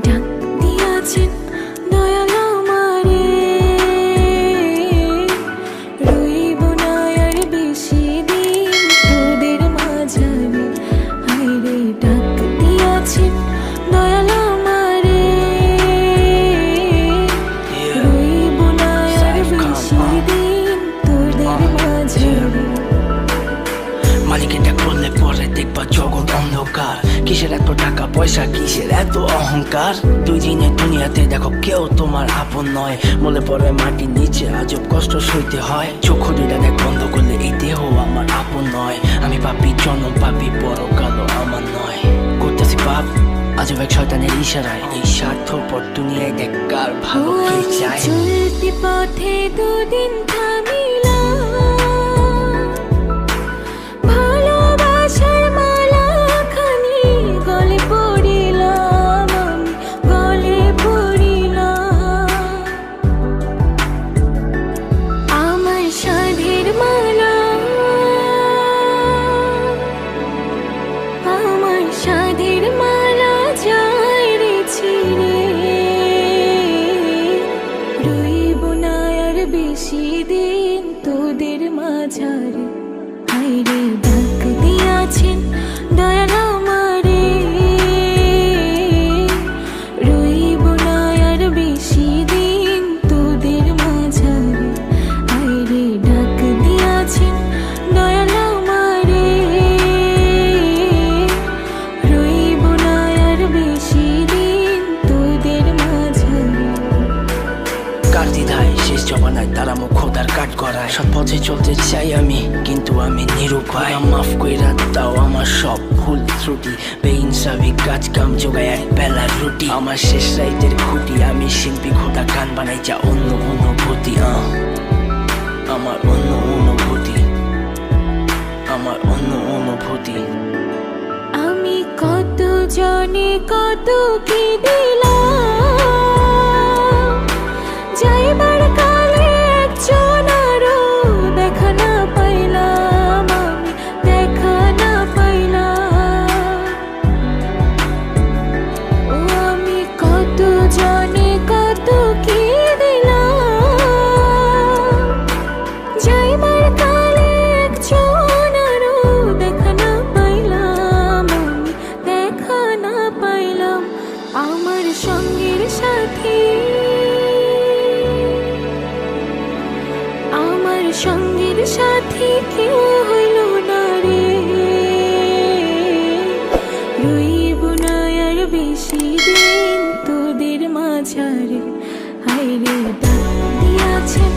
ডাক দিয়াছেন দয়াল আমারে, রইব না আর বেশি দিন তোদের মাঝারে। হায়রে ডাক দিয়াছেন দয়াল আমারে, রইব না আর বেশি দিন তোদের মাঝারে। মালিকের ডাক বললে পরে দেখবা জগৎ অন্ধকার। কিসের এত টাকা পয়সা, কিসের এত অহংকার? দুই দিনের দুনিয়াতে দেখো কেউ তোমার আপন নয়। বলে পরে মাটির নিচে আজব কষ্ট সইতে হয়। চক্ষু দুইটা দেখ বন্ধ করলে এই দেহ আমার আপন নয়। আমি পাপী জন্ম পাপী, পরকালও আমার নয়। করতেছি পাপ আজব এক শয়তানের ইশারায়। এই স্বার্থপর দুনিয়ায় দেখ কার ভালো কে চায়। চলতি পথে দুদিন থামিলাম, ভালোবাসার মালাখানি গলে পড়িলাম, আমি গলে পড়িলাম। আমার সাধের মালা, আমার সাধের মালা যায় রে ছিঁড়ে, রইব না আর বেশি দিন তোদের মাঝারে। হায়রে ডাক দিয়াছেন দয়াল আমারে, রইব না আর বেশি দিন তোদের মাঝারে। হায়রে ডাক দিয়াছেন দয়াল আমারে, রইব না আর বেশি দিন তোদের মাঝারে। কার দ্বিধায় শেষ জমানায় তারা মুখ খোদার কাট করায়। সৎ পথে চলতে চাই আমি, কিন্তু আমি নিরুপায়। মাফ কইরা দাও আমার সব ভুল ত্রুটি। বেইনসাফি কাজ কাম জোগায় এক বেলার রুটি। আমার শেষ রাইতের খুঁটি, আমি শিল্পী খোদা গান বানাই যা অন্য অনুভূতি। আমার অন্য অনুভূতি, আমার অন্য অনুভূতি। আমি কত জনে কত কি দিলাম, যাইবার কালে একজন আরো দেখা না পাইলাম, আমি দেখা না পাইলাম। ও আমি কত জনে কত কি দিলাম, যাইবার কালে একজন আরো দেখা না পাইলাম, আমি দেখা না পাইলাম। আমার সঙ্গের সাথী, আমার সঙ্গের সাথী কেউ হইল না রে, রইব না আর বেশি দিন তোদের মাঝারে। হায়রে ডাক দিয়াছেন